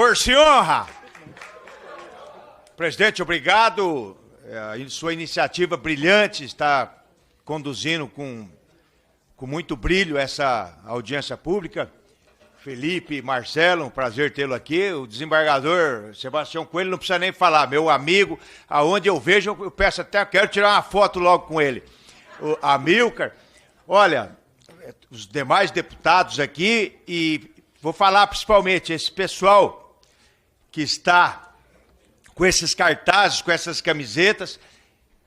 Por se honra. Presidente, obrigado. Sua iniciativa brilhante está conduzindo com muito brilho essa audiência pública. Felipe, Marcelo, um prazer tê-lo aqui. O desembargador Sebastião Coelho não precisa nem falar, meu amigo, aonde eu vejo, eu peço até, quero tirar uma foto logo com ele. O Amilcar, olha, os demais deputados aqui, e vou falar principalmente esse pessoal que está com esses cartazes, com essas camisetas,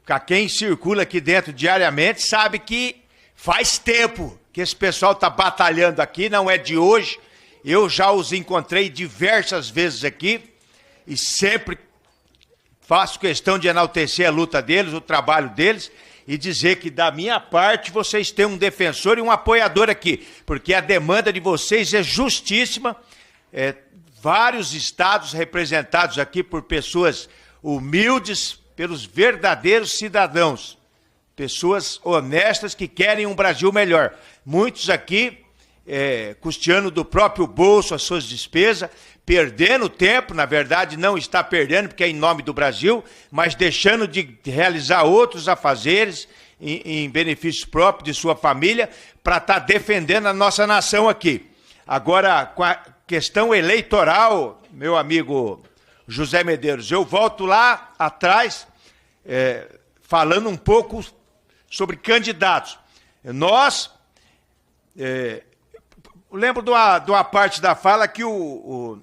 para quem circula aqui dentro diariamente, sabe que faz tempo que esse pessoal está batalhando aqui, não é de hoje. Eu já os encontrei diversas vezes aqui e sempre faço questão de enaltecer a luta deles, o trabalho deles e dizer que da minha parte vocês têm um defensor e um apoiador aqui, porque a demanda de vocês é justíssima. Vários estados representados aqui por pessoas humildes, pelos verdadeiros cidadãos. Pessoas honestas que querem um Brasil melhor. Muitos aqui, custeando do próprio bolso as suas despesas, perdendo tempo, na verdade não está perdendo, porque é em nome do Brasil, mas deixando de realizar outros afazeres em benefício próprio de sua família, para estar defendendo a nossa nação aqui. Agora, com a questão eleitoral, meu amigo José Medeiros, eu volto lá atrás, falando um pouco sobre candidatos. Nós, lembro de uma parte da fala que o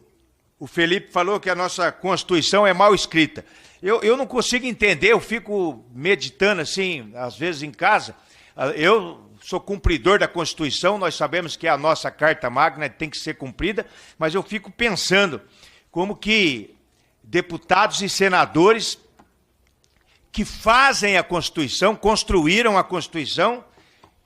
Felipe falou que a nossa Constituição é mal escrita. Eu não consigo entender, eu fico meditando assim, às vezes em casa. Eu sou cumpridor da Constituição, nós sabemos que a nossa Carta Magna tem que ser cumprida, mas eu fico pensando como que deputados e senadores que fazem a Constituição, construíram a Constituição,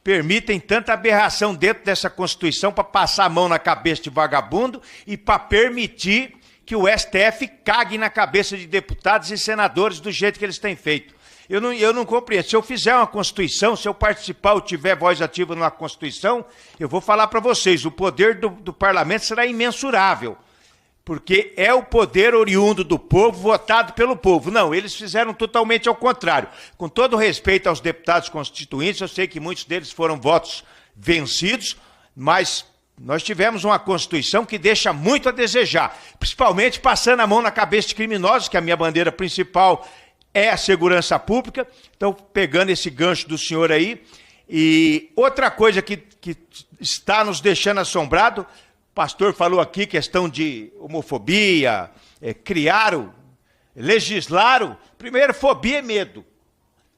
permitem tanta aberração dentro dessa Constituição para passar a mão na cabeça de vagabundo e para permitir que o STF cague na cabeça de deputados e senadores do jeito que eles têm feito. Eu não compreendo. Se eu fizer uma Constituição, se eu participar ou tiver voz ativa numa Constituição, eu vou falar para vocês, o poder do parlamento será imensurável, porque é o poder oriundo do povo, votado pelo povo. Não, eles fizeram totalmente ao contrário. Com todo respeito aos deputados constituintes, eu sei que muitos deles foram votos vencidos, mas nós tivemos uma Constituição que deixa muito a desejar, principalmente passando a mão na cabeça de criminosos, que a minha bandeira principal é a segurança pública. Então, pegando esse gancho do senhor aí, e outra coisa que está nos deixando assombrado, o pastor falou aqui, questão de homofobia, legislaram. Primeiro, fobia é medo.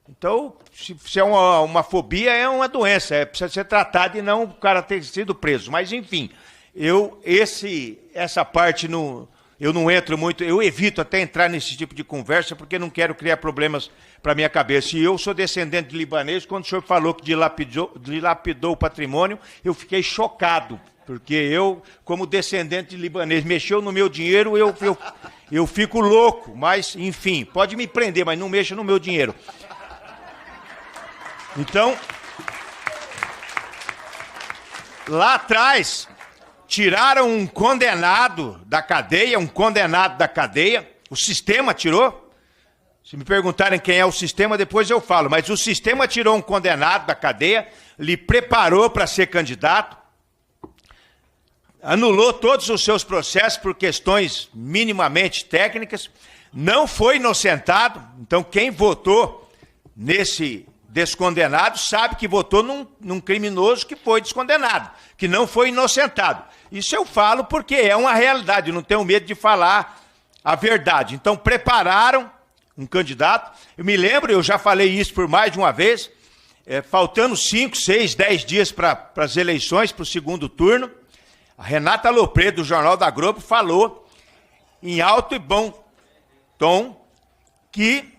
Então, se é uma fobia, é uma doença, precisa ser tratada e não o cara ter sido preso. Mas, enfim, essa parte eu não entro muito, eu evito até entrar nesse tipo de conversa, porque não quero criar problemas para a minha cabeça. E eu sou descendente de libanês, quando o senhor falou que dilapidou o patrimônio, eu fiquei chocado. Porque eu, como descendente de libanês, mexeu no meu dinheiro, eu fico louco. Mas, enfim, pode me prender, mas não mexa no meu dinheiro. Então, lá atrás, tiraram um condenado da cadeia, o sistema tirou. Se me perguntarem quem é o sistema, depois eu falo. Mas o sistema tirou um condenado da cadeia, lhe preparou para ser candidato, anulou todos os seus processos por questões minimamente técnicas, não foi inocentado. Então, quem votou nesse descondenado sabe que votou num criminoso que foi descondenado, que não foi inocentado. Isso eu falo porque é uma realidade, eu não tenho medo de falar a verdade. Então, prepararam um candidato. Eu me lembro, eu já falei isso por mais de uma vez, faltando 5, 6, 10 dias para as eleições, para o segundo turno, a Renata Lopredo, do Jornal da Globo, falou em alto e bom tom que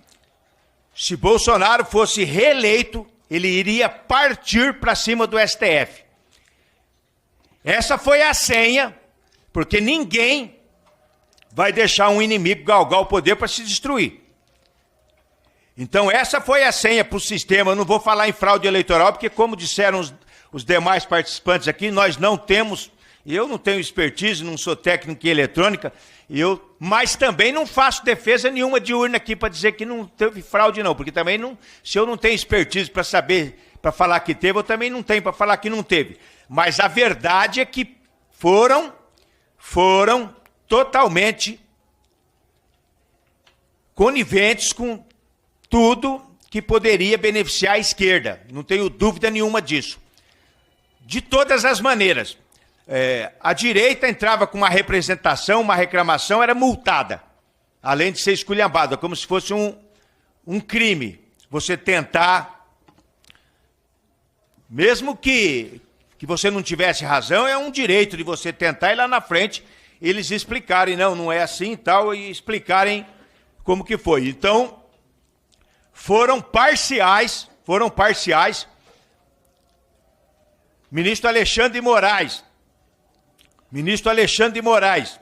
se Bolsonaro fosse reeleito, ele iria partir para cima do STF. Essa foi a senha, porque ninguém vai deixar um inimigo galgar o poder para se destruir. Então essa foi a senha para o sistema. Eu não vou falar em fraude eleitoral, porque como disseram os demais participantes aqui, nós não temos, eu não tenho expertise, não sou técnico em eletrônica, Mas também não faço defesa nenhuma de urna aqui para dizer que não teve fraude, não. Porque também, se eu não tenho expertise para saber, para falar que teve, eu também não tenho para falar que não teve. Mas a verdade é que foram totalmente coniventes com tudo que poderia beneficiar a esquerda. Não tenho dúvida nenhuma disso. De todas as maneiras. A direita entrava com uma representação, uma reclamação, era multada. Além de ser esculhambada, como se fosse um crime. Você tentar, mesmo que você não tivesse razão, é um direito de você tentar ir lá na frente, eles explicarem, não é assim e tal, e explicarem como que foi. Então, foram parciais. Ministro Alexandre de Moraes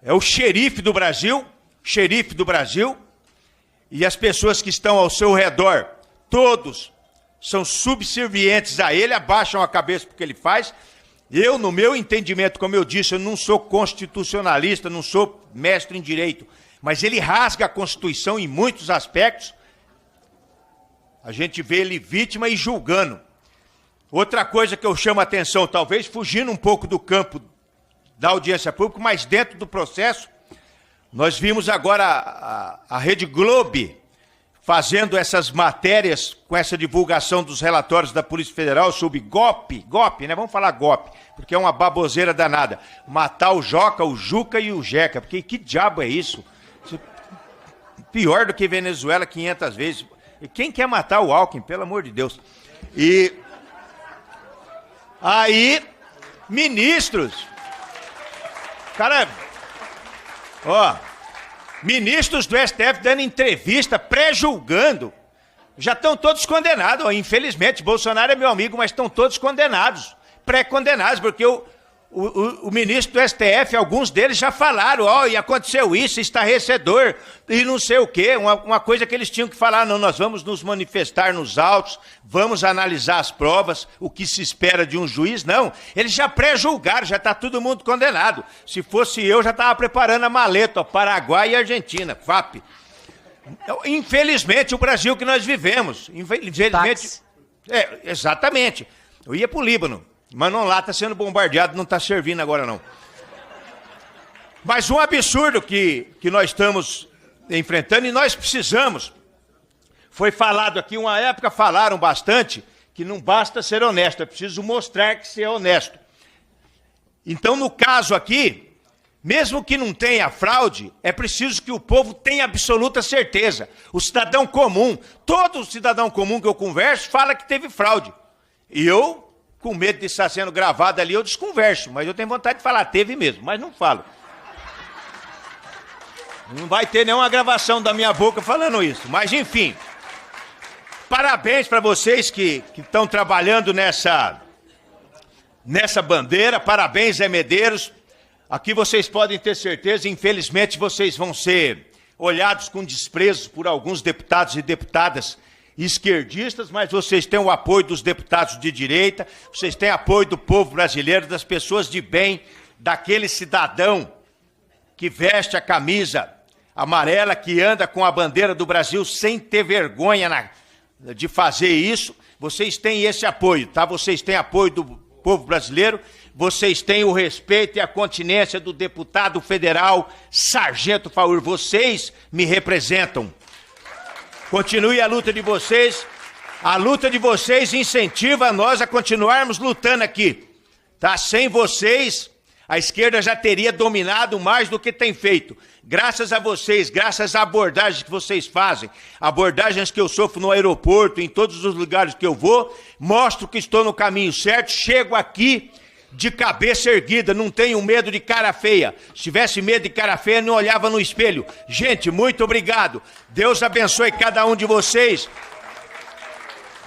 é o xerife do Brasil, e as pessoas que estão ao seu redor, todos são subservientes a ele, abaixam a cabeça porque ele faz. Eu, no meu entendimento, como eu disse, eu não sou constitucionalista, não sou mestre em direito, mas ele rasga a Constituição em muitos aspectos. A gente vê ele vítima e julgando. Outra coisa que eu chamo a atenção, talvez fugindo um pouco do campo da audiência pública, mas dentro do processo, nós vimos agora a Rede Globo fazendo essas matérias com essa divulgação dos relatórios da Polícia Federal sobre golpe, né? Vamos falar golpe, porque é uma baboseira danada. Matar o Joca, o Juca e o Jeca, porque que diabo é isso? Pior do que Venezuela 500 vezes. E quem quer matar o Alckmin, pelo amor de Deus? E aí, ministros, ministros do STF dando entrevista, pré-julgando, já estão todos condenados. Infelizmente, Bolsonaro é meu amigo, mas estão todos condenados, pré-condenados, porque o ministro do STF, alguns deles já falaram, e aconteceu isso, estarrecedor, e não sei o quê, uma coisa que eles tinham que falar, não, nós vamos nos manifestar nos autos, vamos analisar as provas, o que se espera de um juiz, não, eles já pré-julgaram, já está todo mundo condenado. Se fosse eu, já estava preparando a maleta, Paraguai e Argentina, FAP. Infelizmente, o Brasil que nós vivemos, infelizmente, exatamente, eu ia para o Líbano, mas não lá está sendo bombardeado, não está servindo agora não. Mas um absurdo que nós estamos enfrentando e nós precisamos. Foi falado aqui, uma época falaram bastante que não basta ser honesto, é preciso mostrar que você é honesto. Então, no caso aqui, mesmo que não tenha fraude, é preciso que o povo tenha absoluta certeza. O cidadão comum, todo cidadão comum que eu converso, fala que teve fraude. E eu, com medo de estar sendo gravado ali, eu desconverso, mas eu tenho vontade de falar, teve mesmo, mas não falo. Não vai ter nenhuma gravação da minha boca falando isso, mas enfim. Parabéns para vocês que estão trabalhando nessa bandeira, parabéns, Zé Medeiros. Aqui vocês podem ter certeza, infelizmente vocês vão ser olhados com desprezo por alguns deputados e deputadas esquerdistas, mas vocês têm o apoio dos deputados de direita, vocês têm apoio do povo brasileiro, das pessoas de bem, daquele cidadão que veste a camisa amarela, que anda com a bandeira do Brasil sem ter vergonha de fazer isso. Vocês têm esse apoio, tá? Vocês têm apoio do povo brasileiro, vocês têm o respeito e a continência do deputado federal Sargento Faur, vocês me representam. Continue a luta de vocês incentiva nós a continuarmos lutando aqui, tá? Sem vocês, a esquerda já teria dominado mais do que tem feito. Graças a vocês, graças à abordagem que vocês fazem, abordagens que eu sofro no aeroporto, em todos os lugares que eu vou, mostro que estou no caminho certo, chego aqui de cabeça erguida, não tenho medo de cara feia. Se tivesse medo de cara feia, não olhava no espelho. Gente, muito obrigado. Deus abençoe cada um de vocês.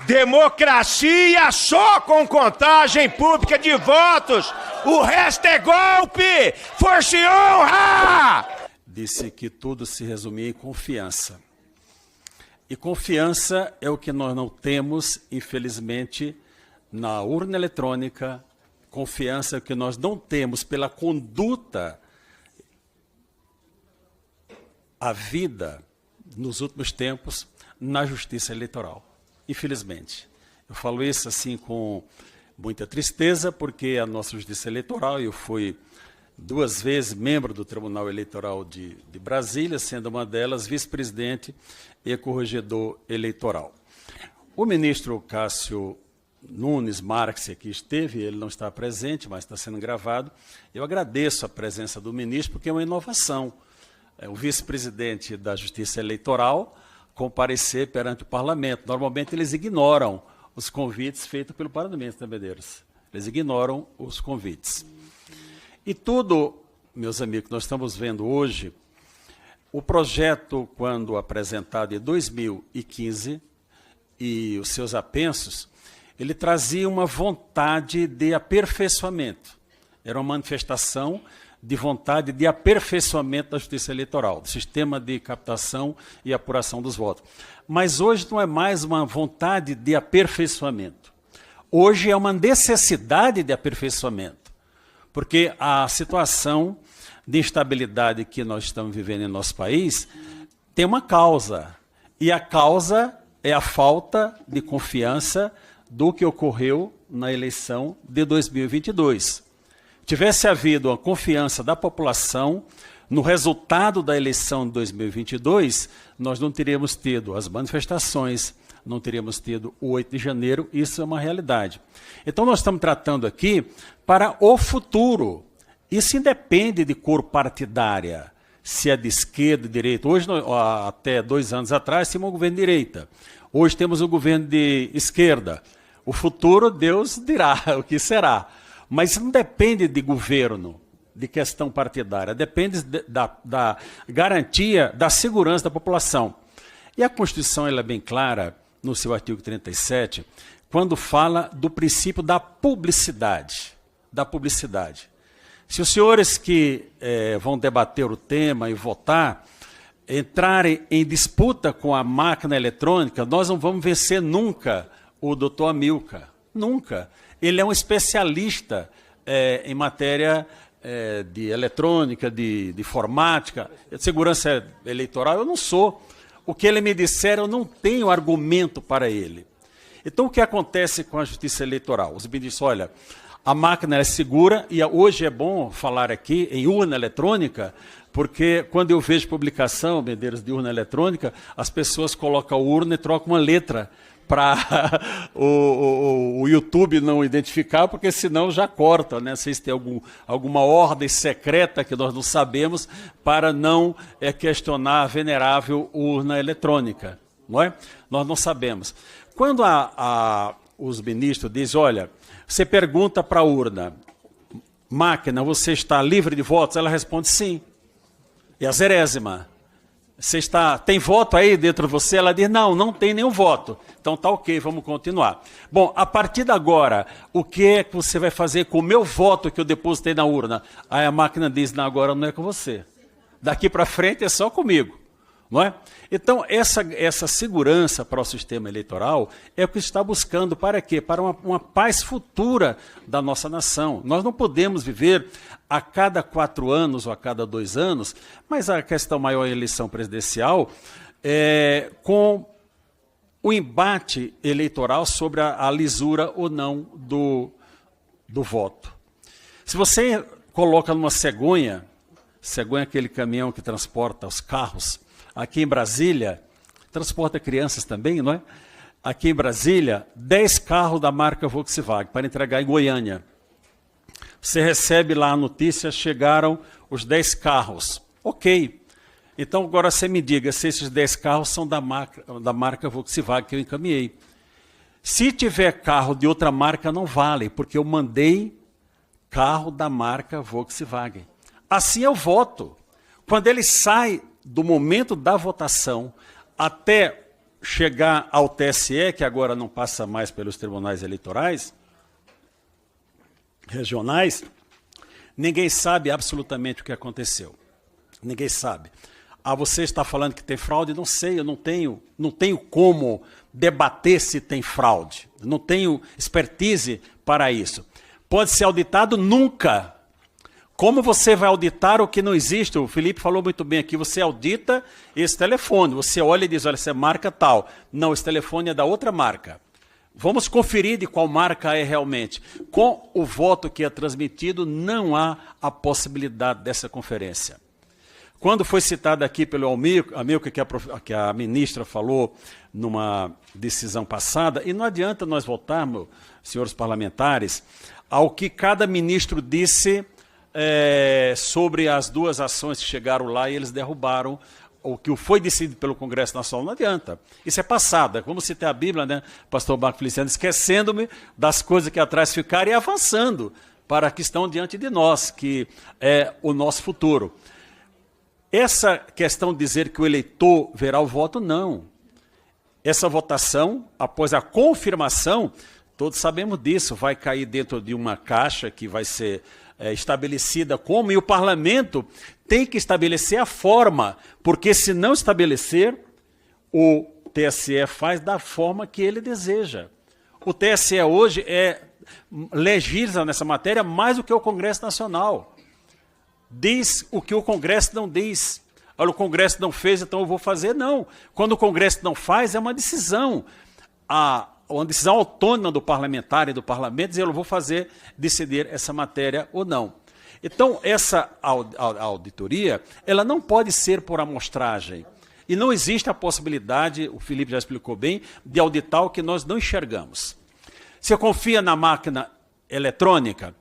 Democracia só com contagem pública de votos. O resto é golpe. Força e honra! Disse que tudo se resumia em confiança. E confiança é o que nós não temos, infelizmente, na urna eletrônica. Confiança que nós não temos pela conduta a vida, nos últimos tempos, na justiça eleitoral, infelizmente. Eu falo isso assim com muita tristeza, porque a nossa justiça eleitoral, eu fui 2 vezes membro do Tribunal Eleitoral de Brasília, sendo uma delas vice-presidente e corregedor eleitoral. O ministro Cássio Nunes Marques, que aqui esteve, ele não está presente, mas está sendo gravado. Eu agradeço a presença do ministro, porque é uma inovação. O vice-presidente da Justiça Eleitoral comparecer perante o parlamento. Normalmente eles ignoram os convites feitos pelo parlamento, né, Medeiros? Eles ignoram os convites. E tudo, meus amigos, que nós estamos vendo hoje, o projeto, quando apresentado em 2015, e os seus apensos, ele trazia uma vontade de aperfeiçoamento. Era uma manifestação de vontade de aperfeiçoamento da justiça eleitoral, do sistema de captação e apuração dos votos. Mas hoje não é mais uma vontade de aperfeiçoamento. Hoje é uma necessidade de aperfeiçoamento, porque a situação de instabilidade que nós estamos vivendo em nosso país tem uma causa, e a causa é a falta de confiança do que ocorreu na eleição de 2022. Tivesse havido uma confiança da população no resultado da eleição de 2022, nós não teríamos tido as manifestações, não teríamos tido o 8 de janeiro, isso é uma realidade. Então nós estamos tratando aqui para o futuro. Isso independe de cor partidária, se é de esquerda, de direita. Hoje, até 2 anos atrás, tínhamos um governo de direita. Hoje temos um governo de esquerda. O futuro, Deus dirá o que será. Mas não depende de governo, de questão partidária. Depende da garantia da segurança da população. E a Constituição ela é bem clara, no seu artigo 37, quando fala do princípio da publicidade. Da publicidade. Se os senhores que vão debater o tema e votar, entrarem em disputa com a máquina eletrônica, nós não vamos vencer nunca o doutor Amilcar. Nunca. Ele é um especialista em matéria de eletrônica, de informática, de segurança eleitoral. Eu não sou. O que ele me disser, eu não tenho argumento para ele. Então, o que acontece com a justiça eleitoral? Os ministros, olha, a máquina é segura, e hoje é bom falar aqui em urna eletrônica, porque quando eu vejo publicação, Medeiros, de urna eletrônica, as pessoas colocam a urna e trocam uma letra para o YouTube não identificar, porque senão já corta, né? Se tem alguma ordem secreta que nós não sabemos para não questionar a venerável urna eletrônica, não é? Nós não sabemos. Quando os ministros dizem, olha, você pergunta para a urna, máquina, você está livre de votos? Ela responde sim. E a zerésima, tem voto aí dentro de você? Ela diz, não tem nenhum voto. Então tá ok, vamos continuar. Bom, a partir de agora, o que é que você vai fazer com o meu voto que eu depositei na urna? Aí a máquina diz, não, agora não é com você. Daqui para frente é só comigo. Não é? Então, essa segurança para o sistema eleitoral é o que está buscando para quê? Para uma paz futura da nossa nação. Nós não podemos viver a cada 4 anos ou a cada 2 anos, mas a questão maior é a eleição presidencial, com o embate eleitoral sobre a lisura ou não do voto. Se você coloca numa cegonha é aquele caminhão que transporta os carros, aqui em Brasília, transporta crianças também, não é? Aqui em Brasília, 10 carros da marca Volkswagen para entregar em Goiânia. Você recebe lá a notícia, chegaram os 10 carros. Ok. Então agora você me diga se esses 10 carros são da marca Volkswagen que eu encaminhei. Se tiver carro de outra marca, não vale, porque eu mandei carro da marca Volkswagen. Assim é o voto. Quando ele sai do momento da votação até chegar ao TSE, que agora não passa mais pelos tribunais eleitorais regionais, ninguém sabe absolutamente o que aconteceu. Ninguém sabe. Você está falando que tem fraude? Não sei, eu não tenho como debater se tem fraude. Não tenho expertise para isso. Pode ser auditado? Nunca. Como você vai auditar o que não existe? O Felipe falou muito bem aqui, você audita esse telefone, você olha e diz, olha, essa é marca tal. Não, esse telefone é da outra marca. Vamos conferir de qual marca é realmente. Com o voto que é transmitido, não há possibilidade dessa conferência. Quando foi citado aqui pelo Amilcar, que a ministra falou numa decisão passada, e não adianta nós voltarmos, senhores parlamentares, ao que cada ministro disse sobre as duas ações que chegaram lá e eles derrubaram o que foi decidido pelo Congresso Nacional. Não adianta. Isso é passado. É como citar a Bíblia, né, pastor Marco Feliciano, esquecendo-me das coisas que atrás ficaram e avançando para a que estão diante de nós, que é o nosso futuro. Essa questão de dizer que o eleitor verá o voto, não. Essa votação, após a confirmação, todos sabemos disso, vai cair dentro de uma caixa que vai ser estabelecida como, e o parlamento tem que estabelecer a forma, porque se não estabelecer, o TSE faz da forma que ele deseja. O TSE hoje legisla nessa matéria mais do que o Congresso Nacional. Diz o que o Congresso não diz. Olha, o Congresso não fez, então eu vou fazer. Não. Quando o Congresso não faz, é uma decisão. Uma decisão autônoma do parlamentar e do parlamento, dizer, eu vou decidir essa matéria ou não. Então, essa auditoria, ela não pode ser por amostragem. E não existe a possibilidade, o Felipe já explicou bem, de auditar o que nós não enxergamos. Você confia na máquina eletrônica?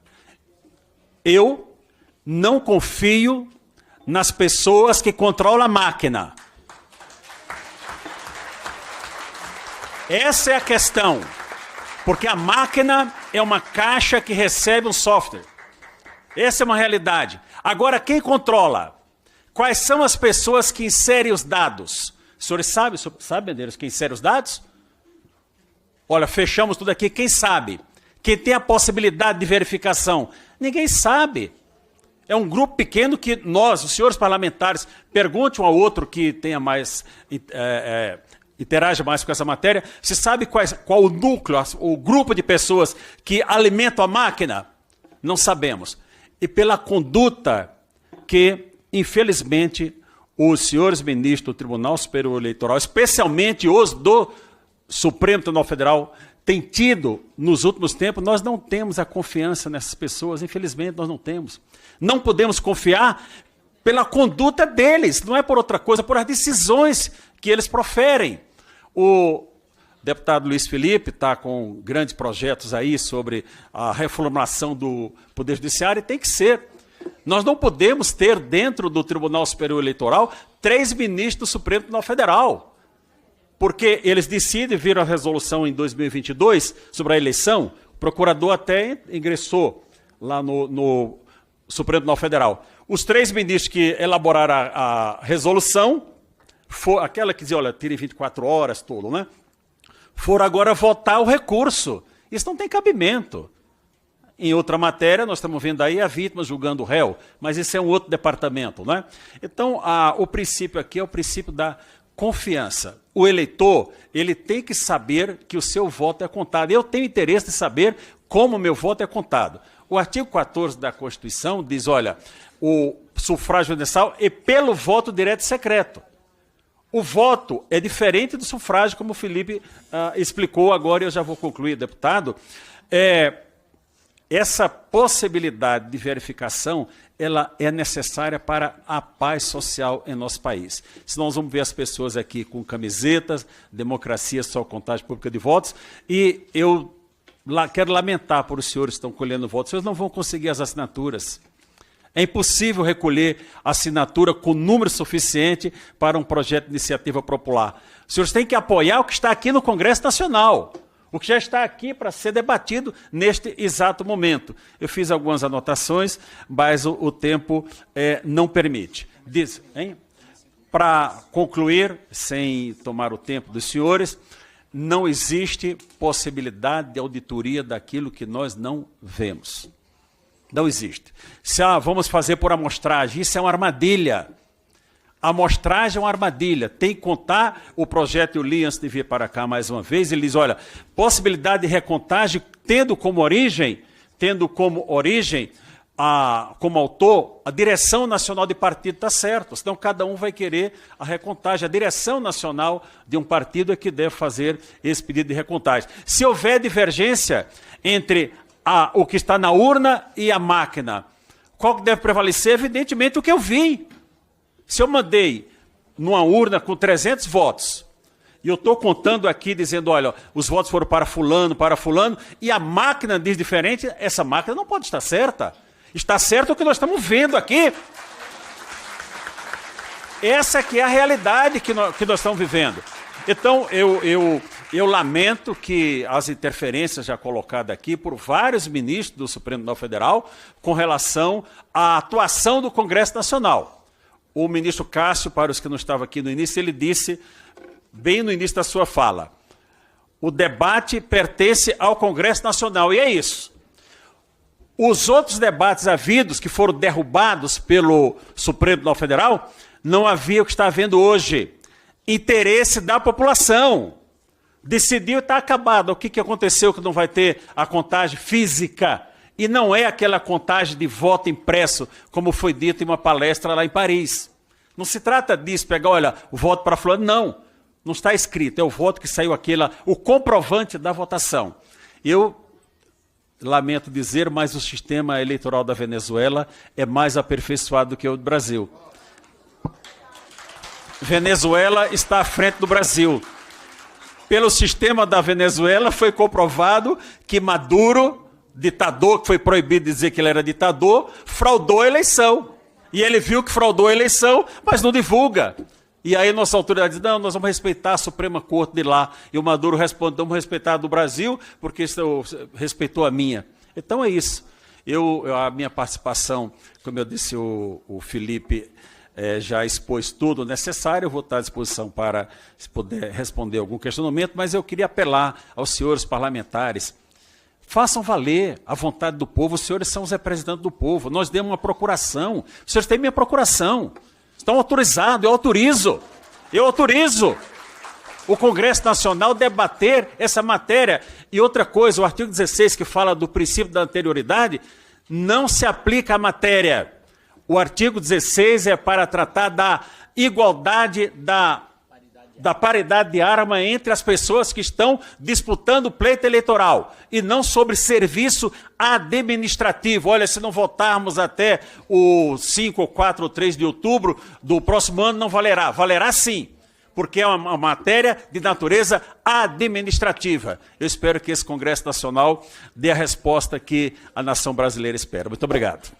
Eu não confio nas pessoas que controlam a máquina. Essa é a questão, porque a máquina é uma caixa que recebe um software. Essa é uma realidade. Agora, quem controla? Quais são as pessoas que inserem os dados? Os senhores sabem, Medeiros, quem insere os dados? Olha, fechamos tudo aqui, quem sabe? Quem tem a possibilidade de verificação? Ninguém sabe. É um grupo pequeno que nós, os senhores parlamentares, pergunte um ao outro que tenha mais... interaja mais com essa matéria, você sabe qual o núcleo, o grupo de pessoas que alimentam a máquina? Não sabemos. E pela conduta que, infelizmente, os senhores ministros do Tribunal Superior Eleitoral, especialmente os do Supremo Tribunal Federal, têm tido nos últimos tempos, nós não temos a confiança nessas pessoas, infelizmente nós não temos. Não podemos confiar pela conduta deles, não é por outra coisa, por as decisões que eles proferem. O deputado Luiz Felipe está com grandes projetos aí sobre a reformulação do Poder Judiciário e tem que ser. Nós não podemos ter dentro do Tribunal Superior Eleitoral 3 ministros do Supremo Tribunal Federal, porque eles decidem, viram a resolução em 2022 sobre a eleição, o procurador até ingressou lá no Supremo Tribunal Federal. Os 3 ministros que elaboraram a resolução, aquela que dizia, olha, tire 24 horas, tudo, né? Foram agora votar o recurso. Isso não tem cabimento. Em outra matéria, nós estamos vendo aí a vítima julgando o réu, mas isso é um outro departamento, né? Então, o princípio aqui é o princípio da confiança. O eleitor, ele tem que saber que o seu voto é contado. Eu tenho interesse de saber como o meu voto é contado. O artigo 14 da Constituição diz, olha, o sufrágio universal é pelo voto direto e secreto. O voto é diferente do sufrágio, como o Felipe explicou agora, e eu já vou concluir, deputado. Essa possibilidade de verificação, ela é necessária para a paz social em nosso país. Senão nós vamos ver as pessoas aqui com camisetas, democracia, só contagem pública de votos, e eu quero lamentar por os senhores que estão colhendo votos, vocês não vão conseguir as assinaturas. É impossível recolher assinatura com número suficiente para um projeto de iniciativa popular. Os senhores têm que apoiar o que está aqui no Congresso Nacional, o que já está aqui para ser debatido neste exato momento. Eu fiz algumas anotações, mas o tempo não permite. Para concluir, sem tomar o tempo dos senhores, não existe possibilidade de auditoria daquilo que nós não vemos. Não existe. Se vamos fazer por amostragem, isso é uma armadilha. A amostragem é uma armadilha. Tem que contar, o projeto eu li antes de vir para cá mais uma vez, ele diz, olha, possibilidade de recontagem tendo como origem como autor, a direção nacional de partido está certo, senão cada um vai querer a recontagem. A direção nacional de um partido é que deve fazer esse pedido de recontagem. Se houver divergência entre o que está na urna e a máquina, qual que deve prevalecer? Evidentemente o que eu vi. Se eu mandei numa urna com 300 votos, e eu estou contando aqui, dizendo, olha, os votos foram para fulano, e a máquina diz diferente, essa máquina não pode estar certa. Está certo o que nós estamos vendo aqui. Essa que é a realidade que nós estamos vivendo. Então, eu lamento que as interferências já colocadas aqui por vários ministros do Supremo Tribunal Federal com relação à atuação do Congresso Nacional. O ministro Cássio, para os que não estavam aqui no início, ele disse, bem no início da sua fala, o debate pertence ao Congresso Nacional, e é isso. Os outros debates havidos, que foram derrubados pelo Supremo Tribunal Federal, não havia o que está havendo hoje. Interesse da população. Decidiu e está acabado. O que aconteceu que não vai ter a contagem física? E não é aquela contagem de voto impresso, como foi dito em uma palestra lá em Paris. Não se trata disso, pegar, olha, o voto para fulano, não. Não está escrito, é o voto que saiu o comprovante da votação. Eu lamento dizer, mas o sistema eleitoral da Venezuela é mais aperfeiçoado do que o do Brasil. Venezuela está à frente do Brasil. Pelo sistema da Venezuela foi comprovado que Maduro, ditador, que foi proibido de dizer que ele era ditador, fraudou a eleição. E ele viu que fraudou a eleição, mas não divulga. E aí nossa autoridade diz, não, nós vamos respeitar a Suprema Corte de lá. E o Maduro responde, vamos respeitar a do Brasil, porque isso respeitou a minha. Então é isso. A minha participação, como eu disse, o Felipe já expôs tudo necessário, eu vou estar à disposição para, se puder, responder algum questionamento, mas eu queria apelar aos senhores parlamentares, façam valer a vontade do povo, os senhores são os representantes do povo, nós demos uma procuração, os senhores têm minha procuração, estão autorizados, eu autorizo o Congresso Nacional debater essa matéria. E outra coisa, o artigo 16, que fala do princípio da anterioridade, não se aplica à matéria. O artigo 16 é para tratar da igualdade, da paridade de arma entre as pessoas que estão disputando o pleito eleitoral, e não sobre serviço administrativo. Olha, se não votarmos até o 5, 4 ou 3 de outubro do próximo ano, não valerá. Valerá sim, porque é uma matéria de natureza administrativa. Eu espero que esse Congresso Nacional dê a resposta que a nação brasileira espera. Muito obrigado.